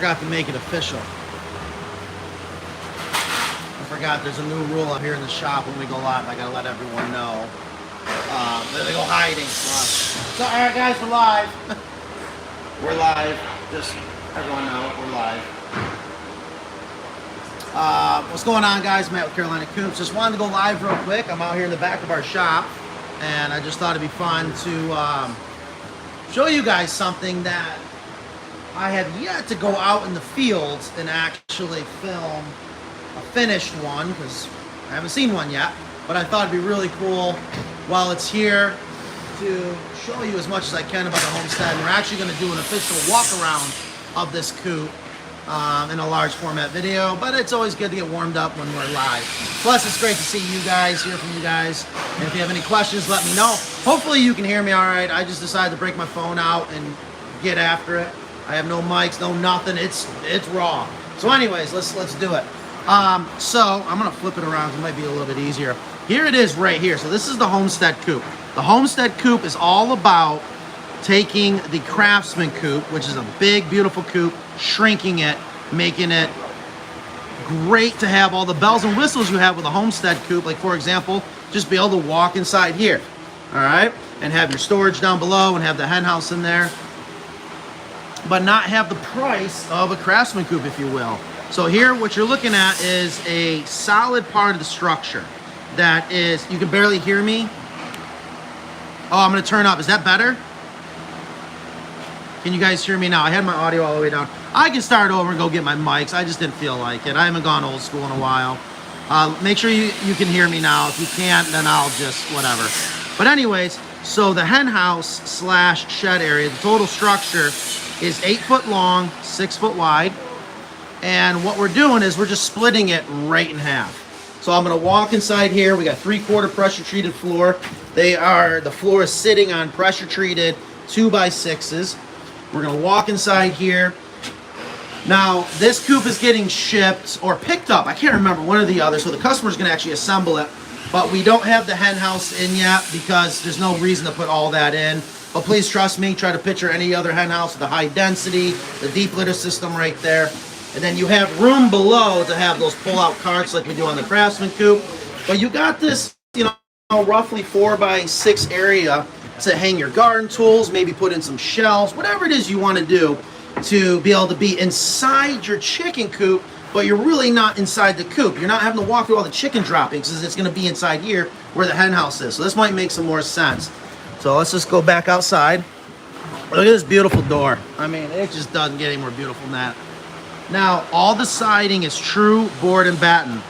forgot to make it official. I forgot there's a new rule out here in the shop when we go live. I gotta let everyone know. They go hiding. So, all right, guys, we're live. We're live. Just everyone know we're live. What's going on, guys? Matt with Carolina Coops. Just wanted to go live real quick. I'm out here in the back of our shop, and I just thought it'd be fun to show you guys something that I have yet to go out in the fields and actually film a finished one, because I haven't seen one yet. But I thought it'd be really cool while it's here to show you as much as I can about the homestead. And we're actually going to do an official walk around of this coop in a large format video, but it's always good to get warmed up when we're live. Plus, it's great to see you guys, hear from you guys, and if you have any questions, let me know. Hopefully you can hear me all right. I just decided to break my phone out and get after it. I have no mics, no nothing. It's raw. So anyways, let's do it. So I'm gonna flip it around. It might be a little bit easier. Here it is right here. So this is the Homestead Coop. The Homestead Coop is all about taking the Craftsman Coop, which is a big, beautiful coop, shrinking it, making it great to have all the bells and whistles you have with a Homestead Coop. Like, for example, just be able to walk inside here, all right? And have your storage down below and have the hen house in there, but not have the price of a Craftsman Coop, if you will. So here, what you're looking at is a solid part of the structure that is, you can barely hear me. Oh, I'm gonna turn up. Is that better? Can you guys hear me now? I had my audio all the way down. I can start over and go get my mics. I just didn't feel like it. I haven't gone old school in a while. Make sure you can hear me now. If you can't, then I'll just whatever. But anyways, so the hen house / shed area, the total structure is 8 foot long, 6 foot wide. And what we're doing is we're just splitting it right in half. So I'm gonna walk inside here. We got 3/4 pressure treated floor. The floor is sitting on pressure treated 2x6s. We're gonna walk inside here. Now, this coop is getting shipped or picked up. I can't remember, one or the other. So the customer's gonna actually assemble it. But we don't have the hen house in yet because there's no reason to put all that in. But please trust me, try to picture any other hen house with the high density, the deep litter system right there. And then you have room below to have those pull-out carts like we do on the Craftsman Coop. But you got this, roughly 4x6 area to hang your garden tools, maybe put in some shelves, whatever it is you want to do to be able to be inside your chicken coop, but you're really not inside the coop. You're not having to walk through all the chicken droppings, because it's going to be inside here where the hen house is. So this might make some more sense. So let's just go back outside. Look at this beautiful door. I mean, it just doesn't get any more beautiful than that. Now, all the siding is true board and batten.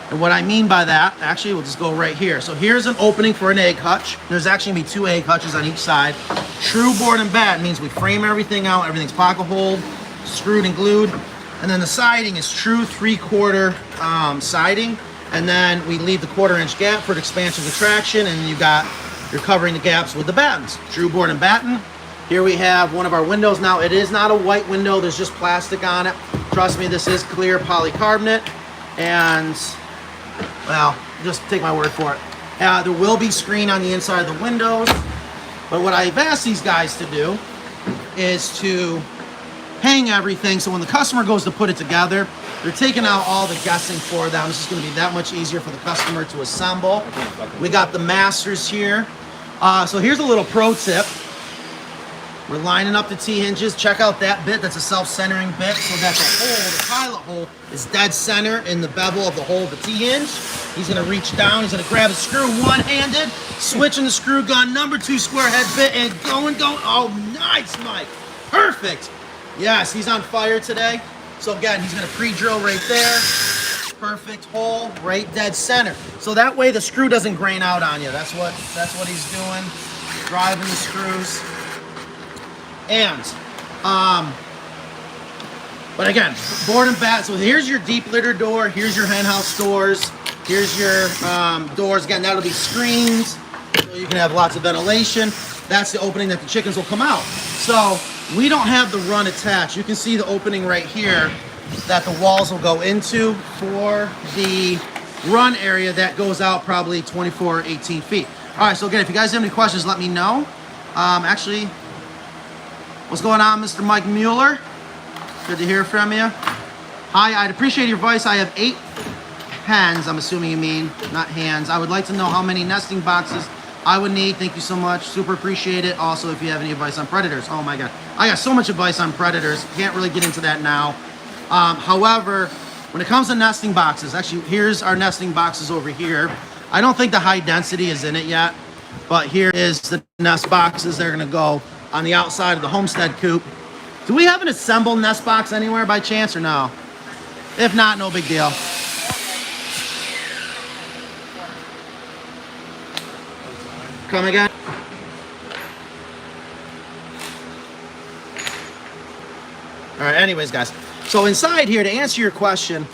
And what I mean by that, actually, we'll just go right here. So here's an opening for an egg hutch. There's actually going to be 2 egg hutches on each side. True board and batten means we frame everything out. Everything's pocket holed, screwed and glued. And then the siding is true 3/4 siding. And then we leave the 1/4-inch gap for the expansion contraction. And you're covering the gaps with the battens. True board and batten. Here we have one of our windows. Now, it is not a white window. There's just plastic on it. Trust me, this is clear polycarbonate. And, well, just take my word for it. There will be screen on the inside of the windows. But what I've asked these guys to do is to hang everything. So when the customer goes to put it together, they're taking out all the guessing for them. It's just going to be that much easier for the customer to assemble. We got the masters here. So here's a little pro tip. We're lining up the T-hinges. Check out that bit. That's a self-centering bit, so that the pilot hole, is dead center in the bevel of the hole of the T-hinge. He's going to reach down. He's going to grab a screw one-handed, switching the screw gun, number 2 square head bit, and going. Oh, nice, Mike. Perfect. Yes, he's on fire today. So again, he's going to pre-drill right there. Perfect hole, right dead center. So that way the screw doesn't grain out on you. That's what he's doing. Driving the screws. And, but again, board and bat. So here's your deep litter door. Here's your hen house doors. Here's your doors. Again, that'll be screens, so you can have lots of ventilation. That's the opening that the chickens will come out. So we don't have the run attached. You can see the opening right here that the walls will go into for the run area that goes out probably 24 or 18 feet. All right, so again, if you guys have any questions, let me know. Actually, What's going on, Mr. Mike Mueller? Good to hear from you. Hi, I'd appreciate your advice. I have 8 hens, I'm assuming you mean, not hands. I would like to know how many nesting boxes I would need. Thank you so much. Super appreciate it. Also, if you have any advice on predators. Oh my God. I got so much advice on predators. Can't really get into that now. However, when it comes to nesting boxes, actually, here's our nesting boxes over here. I don't think the high density is in it yet, but here is the nest boxes. They're gonna go on the outside of the Homestead Coop. Do we have an assembled nest box anywhere by chance or no? If not, no big deal. Come again? All right, anyways, guys. So inside here, to answer your question,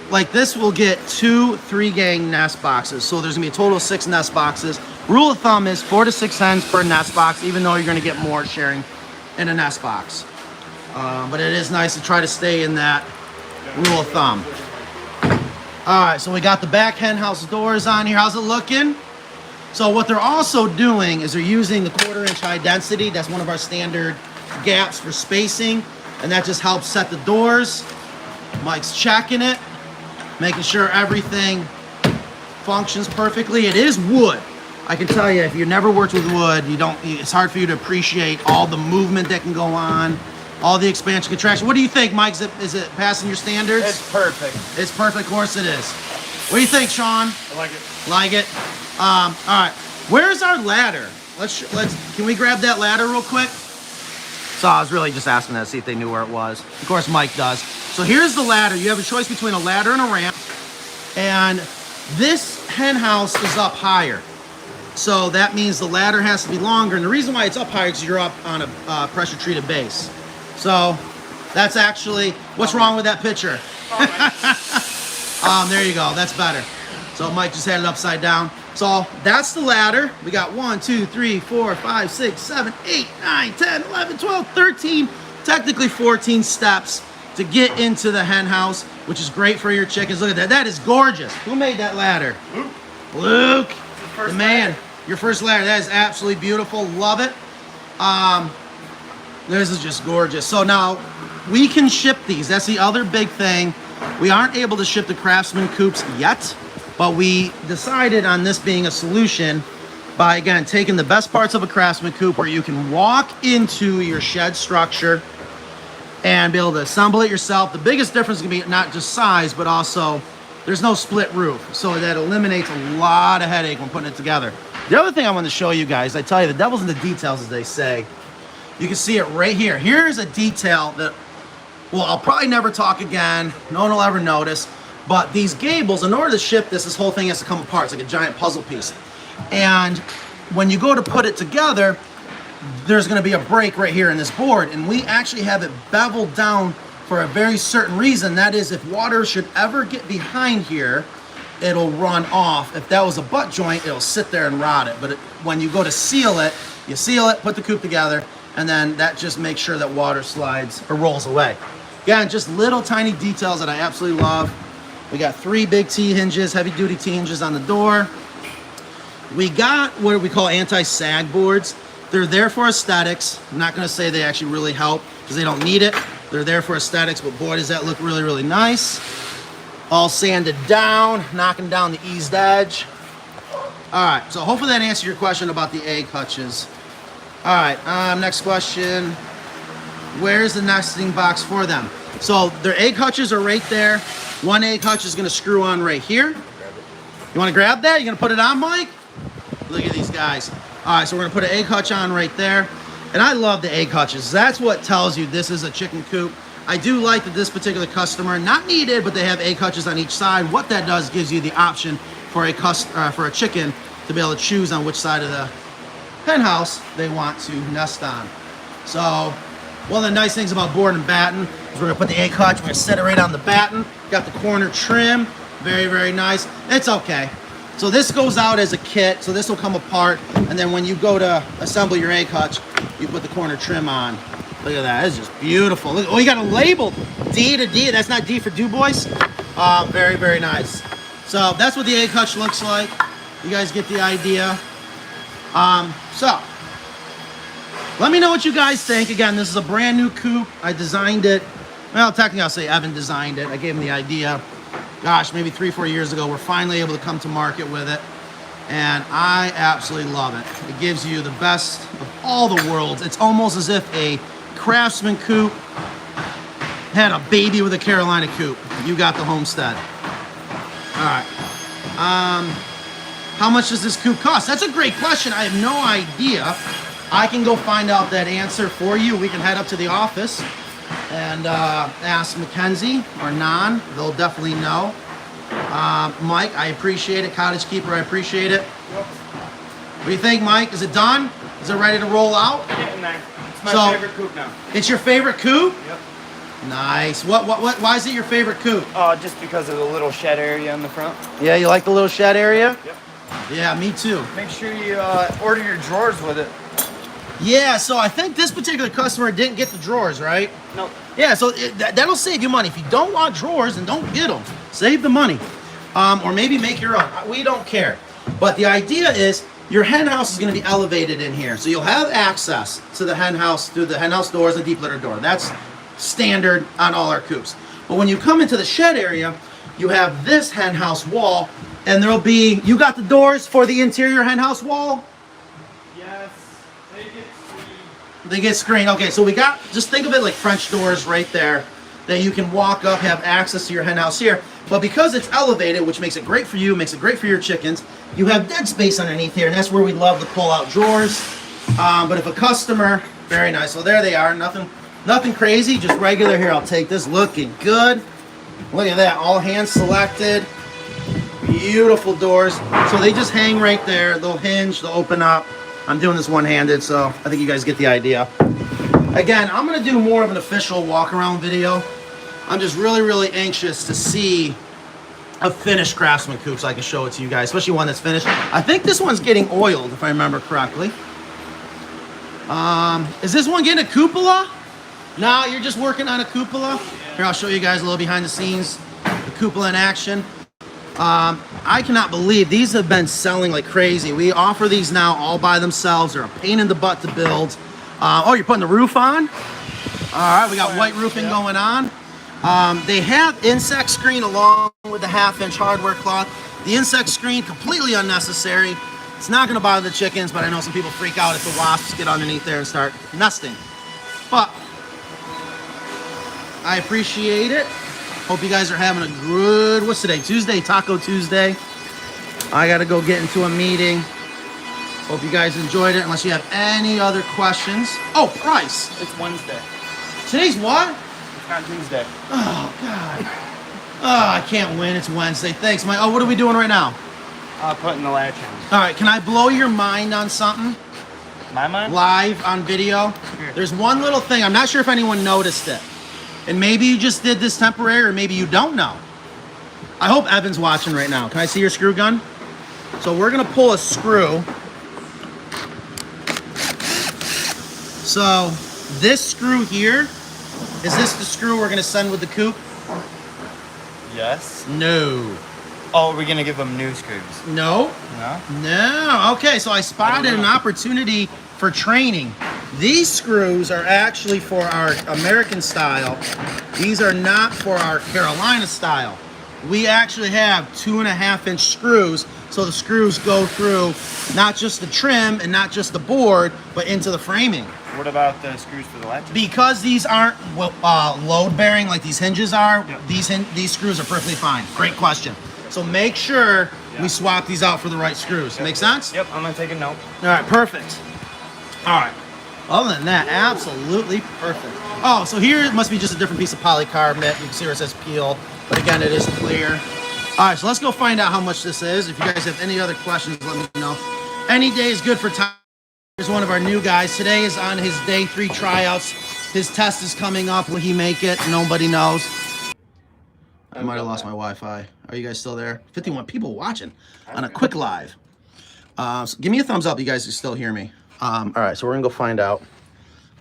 like this will get 2 3-gang nest boxes. So there's gonna be a total of 6 nest boxes. Rule of thumb is 4 to 6 hens per nest box, even though you're gonna get more sharing in a nest box. But it is nice to try to stay in that rule of thumb. All right, so we got the back hen house doors on here. How's it looking? So what they're also doing is they're using the 1/4-inch high density. That's one of our standard gaps for spacing, and that just helps set the doors. Mike's checking it, making sure everything functions perfectly. It is wood. I can tell you, if you've never worked with wood, it's hard for you to appreciate all the movement that can go on, all the expansion, contraction. What do you think, Mike? Is it passing your standards? It's perfect. It's perfect. Of course it is. What do you think, Sean? I like it. Like it? All right. Where's our ladder? Can we grab that ladder real quick? So I was really just asking that to see if they knew where it was. Of course, Mike does. So here's the ladder. You have a choice between a ladder and a ramp. And this hen house is up higher. So that means the ladder has to be longer. And the reason why it's up higher is you're up on a pressure treated base. So that's actually, what's wrong with that picture? There you go. That's better. So Mike just had it upside down. So that's the ladder. We got 1, 2, 3, 4, 5, 6, 7, 8, 9, 10, 11, 12, 13, technically 14 steps to get into the hen house, which is great for your chickens. Look at that. That is gorgeous. Who made that ladder? Luke. Luke, the man. Your first ladder. That is absolutely beautiful. Love it. This is just gorgeous. So now we can ship these. That's the other big thing. We aren't able to ship the Craftsman Coops yet, but we decided on this being a solution by, again, taking the best parts of a Craftsman Coop where you can walk into your shed structure and be able to assemble it yourself. The biggest difference is going to be not just size, but also there's no split roof. So that eliminates a lot of headache when putting it together. The other thing I want to show you guys, I tell you, the devil's in the details, as they say. You can see it right here. Here's a detail that, well, I'll probably never talk again. No one will ever notice. But these gables, in order to ship this whole thing has to come apart. It's like a giant puzzle piece. And when you go to put it together, there's going to be a break right here in this board. And we actually have it beveled down for a very certain reason. That is, if water should ever get behind here, it'll run off. If that was a butt joint, it'll sit there and rot it. But when you go to seal it, you seal it, put the coop together, and then that just makes sure that water slides or rolls away. Again, just little tiny details that I absolutely love. We got 3 big T-hinges, heavy-duty T-hinges on the door. We got what we call anti-sag boards. They're there for aesthetics. I'm not going to say they actually really help because they don't need it. They're there for aesthetics, but boy, does that look really, really nice. All sanded down, knocking down the eased edge. All right, so hopefully that answered your question about the egg hutches. All right, next question. Where's the nesting box for them? So their egg hutches are right there. One egg hutch is going to screw on right here. You want to grab that? You going to put it on, Mike? Look at these guys. All right, so we're going to put an egg hutch on right there. And I love the egg hutches. That's what tells you this is a chicken coop. I do like that this particular customer, not needed, but they have egg hutches on each side. What that does gives you the option for a chicken to be able to choose on which side of the hen house they want to nest on. So one of the nice things about board and batten is we're going to put the egg hutch, we're going to set it right on the batten. Got the corner trim, very, very nice. It's okay. So this goes out as a kit, so this will come apart, and then when you go to assemble your egg hutch, you put the corner trim on. Look at that, it's just beautiful. Look, oh, you got a label, D to D, that's not D for Du Bois. Very, very nice. So that's what the egg hutch looks like. You guys get the idea. So, Let me know what you guys think. Again, this is a brand new coupe. I designed it. Well, technically I'll say Evan designed it. I gave him the idea. Gosh, maybe 3-4 years ago. We're finally able to come to market with it. And I absolutely love it. It gives you the best of all the worlds. It's almost as if a Craftsman Coop had a baby with a Carolina Coupe. You got the Homestead. All right. How much does this coupe cost? That's a great question. I have no idea. I can go find out that answer for you. We can head up to the office and ask Mackenzie or Nan. They'll definitely know. Mike, I appreciate it. Cottage Keeper, I appreciate it. Yep. What do you think, Mike? Is it done? Is it ready to roll out? Getting there. It's my favorite coupe now. It's your favorite coupe? Yep. Nice. Why is it your favorite coupe? Just because of the little shed area in the front. Yeah, you like the little shed area? Yep. Yeah, me too. Make sure you order your drawers with it. Yeah, so I think this particular customer didn't get the drawers, right? No. Yeah, so that'll save you money. If you don't want drawers, then don't get them. Save the money. Or maybe make your own. We don't care. But the idea is your hen house is going to be elevated in here. So you'll have access to the hen house through the hen house doors and deep litter door. That's standard on all our coupes. But when you come into the shed area, you have this hen house wall, and there'll be, you got the doors for the interior hen house wall? Yes. They get screened. They get screened. Okay, so we got, just think of it like French doors right there that you can walk up, have access to your hen house here. But because it's elevated, which makes it great for you, makes it great for your chickens, you have dead space underneath here, and that's where we love to pull out drawers. But if a customer, very nice. So there they are, nothing crazy, just regular. Here, I'll take this, looking good. Look at that, all hand selected. Beautiful doors. So they just hang right there. They'll hinge, they'll open up. I'm doing this one-handed, so I think you guys get the idea. Again, I'm gonna do more of an official walk-around video. I'm just really anxious to see a finished Craftsman Coop so I can show it to you guys, especially one that's finished. I think this one's getting oiled, if I remember correctly. Is this one getting a cupola? No, you're just working on a cupola? Here, I'll show you guys a little behind the scenes, the cupola in action. I cannot believe these have been selling like crazy. We offer these now all by themselves. They're a pain in the butt to build. Oh, you're putting the roof on? All right, we got white roofing going on. They have insect screen along with the 1/2-inch hardware cloth. The insect screen, completely unnecessary. It's not gonna bother the chickens, but I know some people freak out if the wasps get underneath there and start nesting. But I appreciate it. Hope you guys are having a good, what's today? Tuesday, Taco Tuesday. I gotta go get into a meeting. Hope you guys enjoyed it, unless you have any other questions. Oh, price. It's Wednesday. Today's what? It's not Tuesday. Oh, God. Oh, I can't win. It's Wednesday. Thanks, Mike. Oh, what are we doing right now? Putting the latch in. All right, can I blow your mind on something? My mind? Live on video. Sure. There's one little thing. I'm not sure if anyone noticed it. And maybe you just did this temporary, or maybe you don't know. I hope Evan's watching right now. Can I see your screw gun? So we're gonna pull a screw. So this screw here, is this the screw we're gonna send with the coupe? Yes. No. Oh, we're gonna give them new screws. No. No? No. Okay, so I spotted an opportunity for training. These screws are actually for our American style. These are not for our Carolina style. We actually have 2.5-inch screws, so the screws go through not just the trim and not just the board, but into the framing. What about the screws for the latches? Because these aren't load bearing like these hinges are, Yep. these screws are perfectly fine. Great question. So make sure we swap these out for the right screws. Make sense? Yep, I'm gonna take a note. All right, perfect. All right. Other than that, absolutely perfect. Oh, so here it must be just a different piece of polycarbonate. You can see where it says peel, but again, it is clear. All right, so let's go find out how much this is. If you guys have any other questions, let me know. Any day is good for time. Here's one of our new guys. Today is on his day 3 tryouts. His test is coming up. Will he make it? Nobody knows. I might have lost my Wi-Fi. Are you guys still there? 51 people watching on a quick live. So give me a thumbs up. You guys can still hear me. All right, so we're gonna go find out.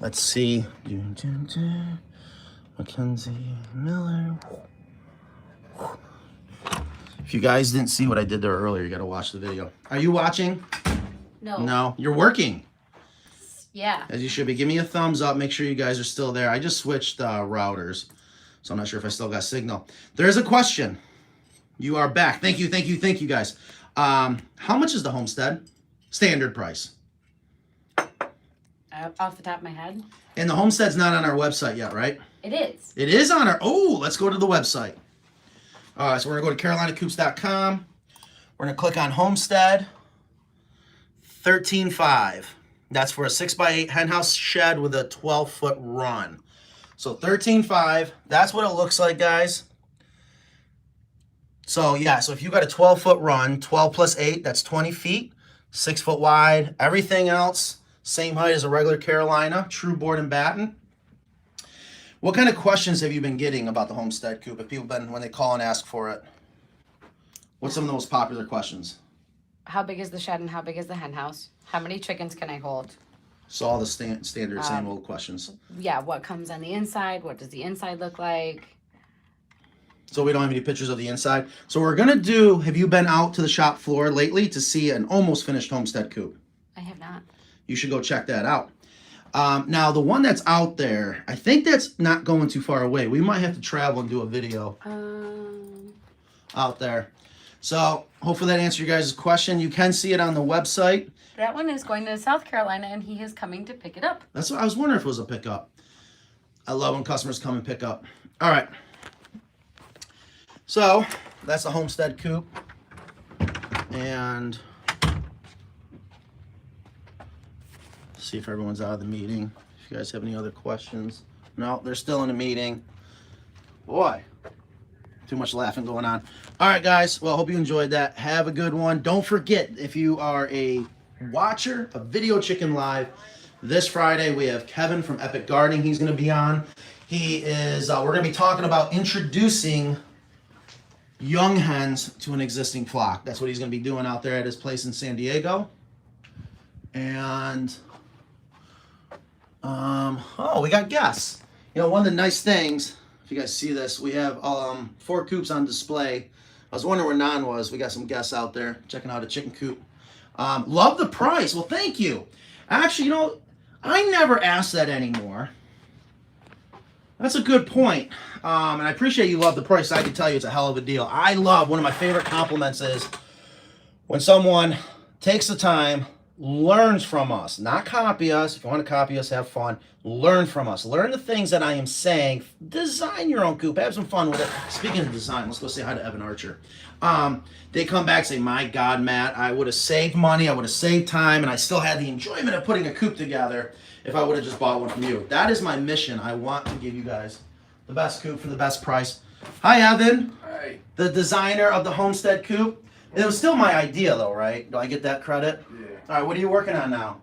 Let's see. Mackenzie Miller. If you guys didn't see what I did there earlier, you gotta watch the video. Are you watching? No. No, you're working. Yeah. As you should be. Give me a thumbs up. Make sure you guys are still there. I just switched routers, so I'm not sure if I still got signal. There's a question. You are back. Thank you, guys. How much is the Homestead? Standard price. Off the top of my head. And the Homestead's not on our website yet, right? It is. It is on our... Oh, let's go to the website. All right, so we're going to go to carolinacoops.com. We're going to click on Homestead. $13,500. That's for a 6x8 hen house shed with a 12-foot run. So $13,500. That's what it looks like, guys. So, yeah, so if you got a 12-foot run, 12 plus 8, that's 20 feet, 6 foot wide. Everything else, same height as a regular Carolina, true board and batten. What kind of questions have you been getting about the Homestead Coop? If people been, when they call and ask for it, what's some of the most popular questions? How big is the shed and how big is the hen house? How many chickens can I hold? So all the standard, same old questions. Yeah, what comes on the inside? What does the inside look like? So we don't have any pictures of the inside. So we're going to do, have you been out to the shop floor lately to see an almost finished Homestead Coop? I have not. You should go check that out. Now, the one that's out there, I think that's not going too far away. We might have to travel and do a video out there. So hopefully that answered your guys' question. You can see it on the website. That one is going to South Carolina, and he is coming to pick it up. That's what I was wondering if it was a pickup. I love when customers come and pick up. All right. So that's the Homestead Coop. And see if everyone's out of the meeting. If you guys have any other questions. No, they're still in the meeting. Boy, too much laughing going on. All right, guys. Well, I hope you enjoyed that. Have a good one. Don't forget, if you are a watcher of Video Chicken Live, this Friday we have Kevin from Epic Gardening. He's going to be on. He is. We're going to be talking about introducing young hens to an existing flock. That's what he's going to be doing out there at his place in San Diego. And oh, we got guests. You know, one of the nice things, if you guys see this, we have 4 coops on display. I was wondering where Nan was. We got some guests out there checking out a chicken coop. Love the price. Well, thank you. Actually, you know, I never ask that anymore. That's a good point. And I appreciate you love the price. I can tell you it's a hell of a deal. I love, one of my favorite compliments is when someone takes the time, learns from us, not copy us. If you want to copy us, have fun. Learn from us. Learn the things that I am saying. Design your own coop. Have some fun with it. Speaking of design, let's go say hi to Evan Archer. They come back and say, my God, Matt, I would have saved money, I would have saved time, and I still had the enjoyment of putting a coop together if I would have just bought one from you. That is my mission. I want to give you guys the best coop for the best price. Hi, Evan. Hi. The designer of the Homestead Coop. It was still my idea, though, right? Do I get that credit? Yeah. All right, what are you working on now?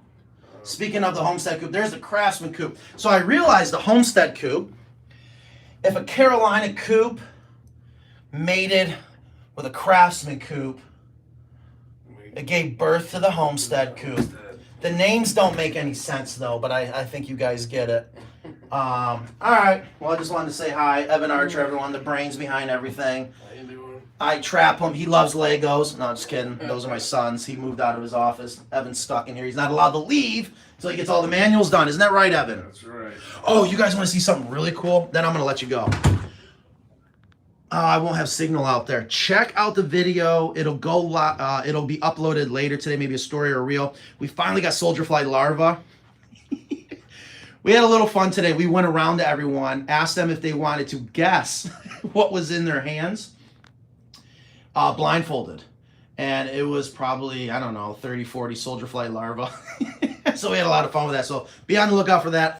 Speaking of the Homestead Coop, there's the Craftsman Coop. So I realized the Homestead Coop, if a Carolina Coop mated with a Craftsman Coop, it gave birth to the Homestead Coop. The names don't make any sense, though, but I think you guys get it. All right, well, I just wanted to say hi. Evan Archer, everyone, the brains behind everything. How you doing? I trap him. He loves Legos. No, just kidding. Those are my sons. He moved out of his office. Evan's stuck in here. He's not allowed to leave until he gets all the manuals done. Isn't that right, Evan? That's right. Oh, you guys want to see something really cool? Then I'm going to let you go. Oh, I won't have signal out there. Check out the video. It'll go. It'll be uploaded later today, maybe a story or a reel. We finally got soldier fly larvae. We had a little fun today. We went around to everyone, asked them if they wanted to guess what was in their hands, blindfolded. And it was probably, I don't know, 30, 40 soldier fly larvae. So we had a lot of fun with that. So be on the lookout for that.